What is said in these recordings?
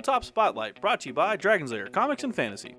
Tabletop Spotlight, brought to you by Dragon's Lair Comics and Fantasy.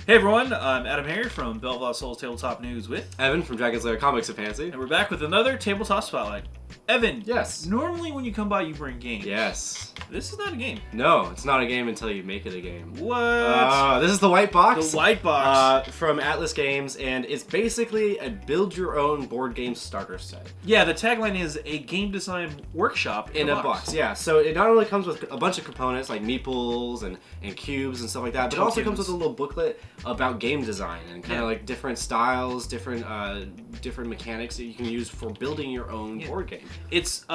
Hey everyone, I'm AdamHarry from Belleville Souls Tabletop News with Evan from Dragon's Lair Comics and Fantasy. And we're back with another Tabletop Spotlight. Evan, Yes. Normally when you come by you bring games. Yes. This is not a game. No, it's not a game until you make it a game. What? This is the White Box. The White Box. From Atlas Games, and it's basically a build-your-own board game starter set. Yeah, the tagline is a game design workshop In a box, yeah. So it not only comes with a bunch of components like meeples and cubes and stuff like that, but it also comes with a little booklet about game design and kind of like different styles, different mechanics that you can use for building your own board game. It's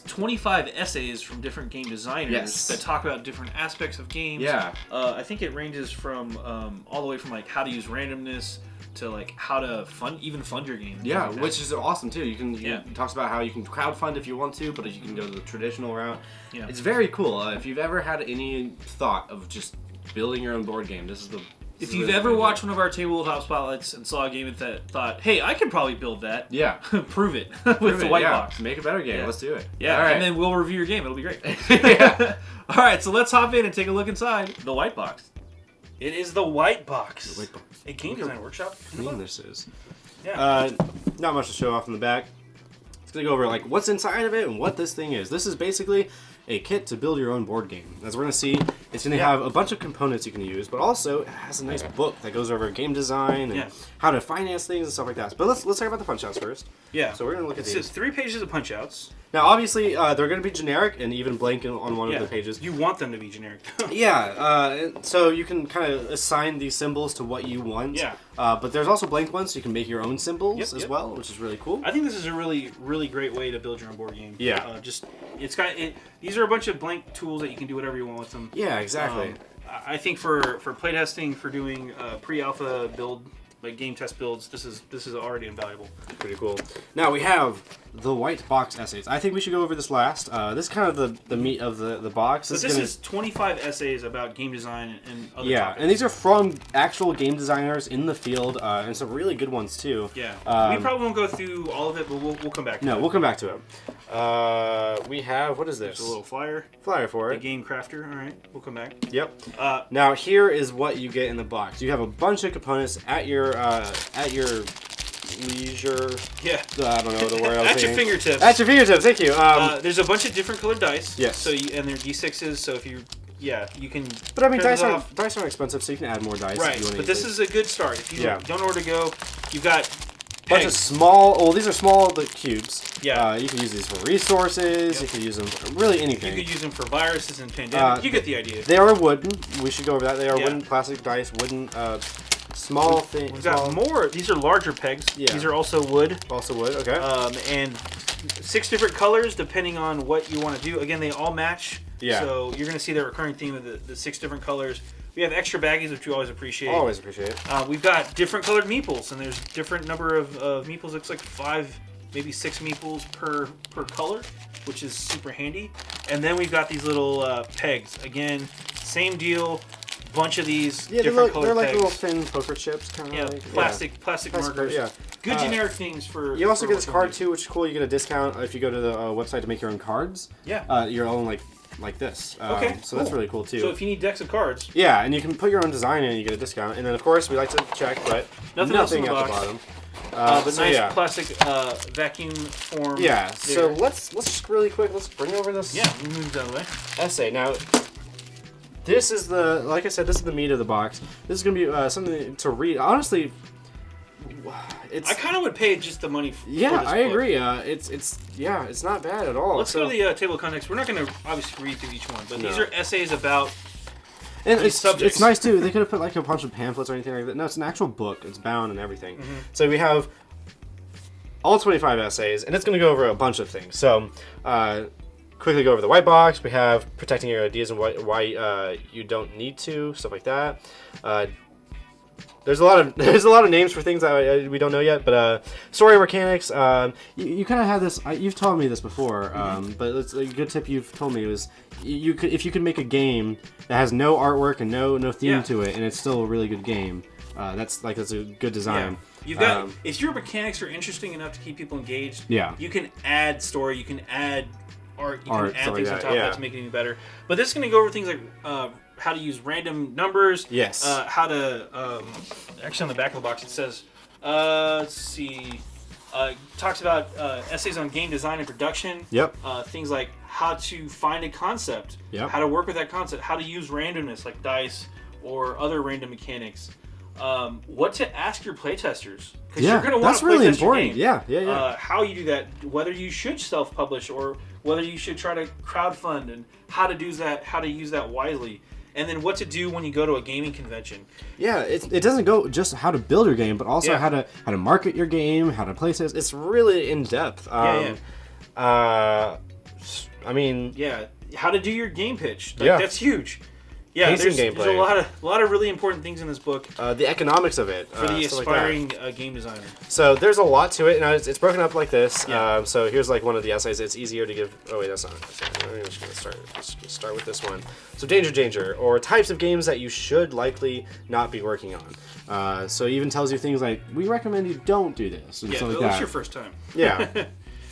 25 essays from different game designers that talk about different aspects of games. Yeah. I think it ranges from all the way from like how to use randomness to like how to fund your game. Yeah, like which is awesome too. It talks about how you can crowdfund if you want to, but you can go the traditional route. Yeah. It's very cool. If you've ever had any thought of just building your own board game, this is the. If you've ever watched one of our Tabletop Spotlights and saw a game that thought, hey, I could probably build that. Yeah. Prove it with the White Box. Make a better game. Yeah. Let's do it. Yeah, All right. and then we'll review your game. It'll be great. Yeah. All right, so let's hop in and take a look inside the White Box. It is the White Box. The White Box. A game design workshop. Clean this is. Yeah. Not much to show off in the back. It's gonna go over like what's inside of it and what this thing is. This is basically a kit to build your own board game. As we're gonna see, it's gonna have a bunch of components you can use, but also it has a nice book that goes over game design and how to finance things and stuff like that. But let's talk about the punch outs first. Yeah. So we're gonna look at these. It says 3 pages of punch outs. Now, obviously, they're going to be generic and even blank on one of the pages. You want them to be generic. So you can kind of assign these symbols to what you want. Yeah. But there's also blank ones, so you can make your own symbols as well, which is really cool. I think this is a really, really great way to build your own board game. Yeah. These are a bunch of blank tools that you can do whatever you want with them. Yeah, exactly. I think for playtesting, for doing pre-alpha build, like game test builds, this is already invaluable. Pretty cool. Now we have the White Box essays. I think we should go over this last. This is kind of the meat of the box. This is 25 essays about game design and other topics. And these are from actual game designers in the field, and some really good ones too. Yeah. We probably won't go through all of it, but we'll come back to it. No, we'll come back to it. We have, what is this? There's a little flyer. Flyer for it. The game crafter. All right, we'll come back. Yep. Now here is what you get in the box. You have a bunch of components at your leisure. Yeah. I don't know the word I was At your thinking. fingertips. At your fingertips. Thank you. There's a bunch of different colored dice. Yes. So and they're D6s. So if you can. But I mean, turn dice those aren't expensive, so you can add more dice. Right. If you want But this is a good start. If you don't know where to go, you've got bunch of small. Oh, these are small cubes. Yeah. You can use these for resources. You can use them for really anything. You could use them for viruses and pandemic. You get the idea. They are wooden. We should go over that. They are wooden, plastic dice, wooden. Small thing. We've got more. These are larger pegs. Yeah. These are also wood. Also wood. Okay. And 6 different colors depending on what you want to do. Again, they all match. Yeah. So you're going to see the recurring theme of the 6 different colors. We have extra baggies, which we always appreciate. Always appreciate it. We've got different colored meeples, and there's different number of meeples. Looks like 5, maybe 6 meeples per color, which is super handy. And then we've got these little pegs. Again, same deal. Bunch of these different colored they're like pegs. little thin poker chips, kind of. Yeah, plastic markers. Yeah. Good generic things for. You also for get this what card we too, which is cool. You get a discount if you go to the website to make your own cards. Yeah. Your own like this. Okay. So that's really cool too. So if you need decks of cards. Yeah, and you can put your own design in and you get a discount. And then of course we like to check, but nothing else in the at box. the bottom. But nice plastic vacuum form. Yeah. There. So let's just really quick. Let's bring over this. Yeah. We move that way. Essay now. This is like I said, this is the meat of the box. This is gonna be something to read. Honestly, I kind of would pay just the money for yeah, this I book. agree. It's not bad at all. Let's go to the table of contents. We're not going to obviously read through each one, but these are essays about and these subjects. It's nice too. They could have put like a bunch of pamphlets or anything like that. No, it's an actual book. It's bound and everything. Mm-hmm. So we have all 25 essays, and it's going to go over a bunch of things. So quickly go over the White Box. We have protecting your ideas and why you don't need to, stuff like that. There's a lot of names for things that we don't know yet, but story mechanics. You kind of have this. You've told me this before, but it's a good tip you've told me was if you could make a game that has no artwork and no theme to it, and it's still a really good game. That's a good design. You've got if your mechanics are interesting enough to keep people engaged, Yeah. you can add story, you can add art, you Art, can add stuff things like on that, top of yeah. that to make it even better. But this is going to go over things like how to use random numbers. Yes. How to actually on the back of the box it says let's see. Talks about essays on game design and production. Yep. Things like how to find a concept. Yep. How to work with that concept. How to use randomness like dice or other random mechanics. What to ask your playtesters. Because you're going to want that's to really playtest your important. game. Yeah. How you do that. Whether you should self-publish or whether you should try to crowdfund and how to do that. How to use that wisely. And then what to do when you go to a gaming convention. Yeah, it doesn't go just how to build your game, but also how to market your game, how to place it. It's really in depth. I mean, how to do your game pitch. That's huge. Yeah, Pacing there's gameplay. a lot of really important things in this book the economics of it for the stuff like that. aspiring game designer. So there's a lot to it, and it's broken up like this. Yeah. So here's like one of the essays. It's easier to give. Oh wait, that's not. I'm just gonna start with this one. So danger, or types of games that you should likely not be working on. So it even tells you things like we recommend you don't do this and stuff like that. It's your first time. Yeah.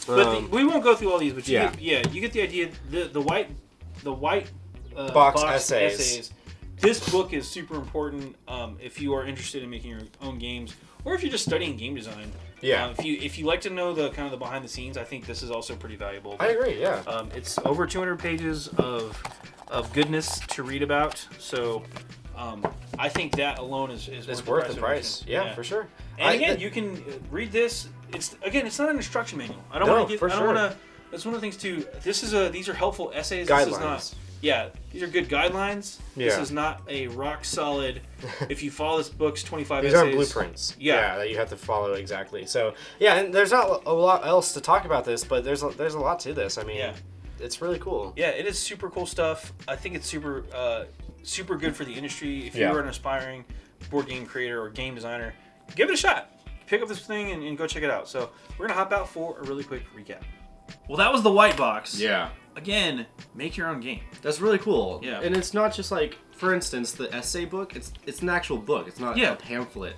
But we won't go through all these. But you Yeah. you get the idea. The white Box box essays. This book is super important if you are interested in making your own games, or if you're just studying game design. Yeah. If you like to know the kind of the behind the scenes, I think this is also pretty valuable. I agree. Yeah. It's over 200 pages of goodness to read about. So I think that alone is worth the price. Yeah, for sure. And again, you can read this. It's not an instruction manual. I don't want to. That's one of the things too. These are helpful essays. Guidelines. This is not. Yeah, these are good guidelines. Yeah. This is not a rock solid. If you follow this book's 25 These essays. aren't blueprints. Yeah, that you have to follow exactly. So yeah, and there's not a lot else to talk about this, but there's a lot to this. I mean, it's really cool. Yeah, it is super cool stuff. I think it's super good for the industry. If you're an aspiring board game creator or game designer, give it a shot. Pick up this thing and go check it out. So we're gonna hop out for a really quick recap. Well, that was the white box. Yeah. Again, make your own game. That's really cool. Yeah. And it's not just like, for instance, the essay book. It's an actual book. It's not a pamphlet.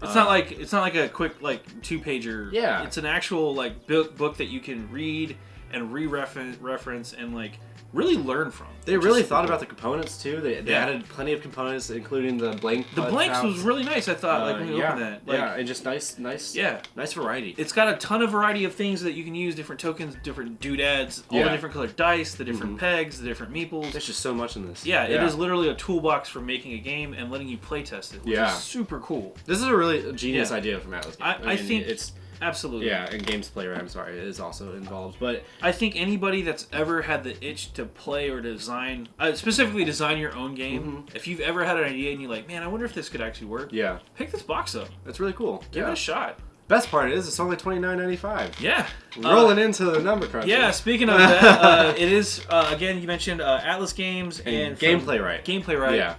It's not like a quick 2-pager. Yeah. It's an actual book that you can read and reference and really learn from. They really thought about the components too. They added plenty of components, including the blank. The blanks was really nice. I thought when we opened that. And just nice. Yeah, nice variety. It's got a ton of variety of things that you can use, different tokens, different doodads, all the different colored dice, the different pegs, the different meeples. There's just so much in this. Yeah, it is literally a toolbox for making a game and letting you play test it, which is super cool. This is a really genius idea from Atlas Games. I think it's absolutely. Yeah, and Games Player, is also involved. But I think anybody that's ever had the itch to play or design, specifically design your own game, if you've ever had an idea and you're like, man, I wonder if this could actually work. Yeah. Pick this box up. That's really cool. Give it a shot. Best part is it's only $29.95. Yeah. Rolling into the number crunch. Yeah, speaking of that, it is, again, you mentioned Atlas Games and Gameplay Right. Gameplay Right. Yeah.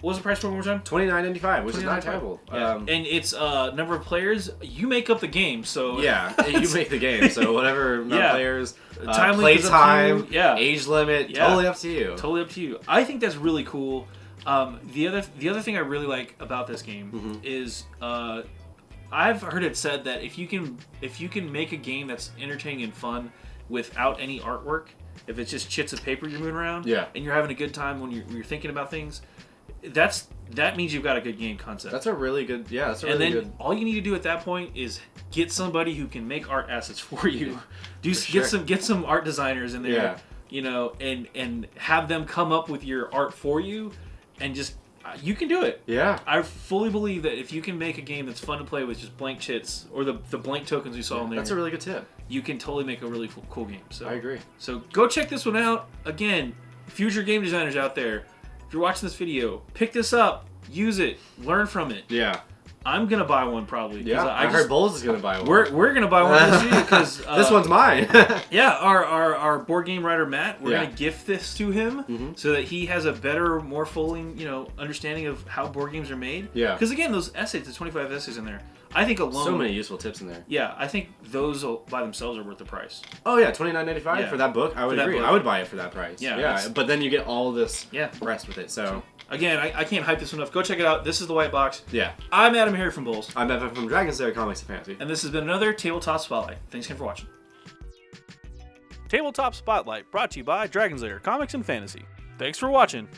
What was the price for one more time? $29.95, which is not terrible. Yeah. And it's number of players. You make up the game, so yeah, you make the game. So whatever amount of players, play time, age limit, totally up to you. Totally up to you. I think that's really cool. The other thing I really like about this game is I've heard it said that if you can make a game that's entertaining and fun without any artwork, if it's just chits of paper you're moving around, and you're having a good time when you're thinking about things. That means you've got a good game concept. That's a really good, and then all you need to do at that point is get somebody who can make art assets for you. Get some art designers in there, and have them come up with your art for you, and just you can do it. Yeah, I fully believe that if you can make a game that's fun to play with just blank chits or the blank tokens you saw in there, that's a really good tip. You can totally make a really cool game. So I agree. So go check this one out. Again, future game designers out there. If you're watching this video, pick this up, use it, learn from it. Yeah. I'm going to buy one probably. Yeah, I heard Bowles is going to buy one. We're going to buy one this year because... this one's mine. Yeah, our board game writer, Matt, we're going to gift this to him so that he has a better, more fully, understanding of how board games are made. Yeah. Because again, those essays, the 25 essays in there, I think alone... So many useful tips in there. Yeah, I think those by themselves are worth the price. Oh yeah, $29.95 for that book. I would agree. I would buy it for that price. Yeah. But then you get all this rest with it. So Again, I can't hype this one enough. Go check it out. This is the white box. Yeah. I'm AdamHarry from Bulls. I'm Evan from Dragon's Lair Comics and Fantasy. And this has been another Tabletop Spotlight. Thanks again for watching. Tabletop Spotlight, brought to you by Dragon's Lair Comics and Fantasy. Thanks for watching.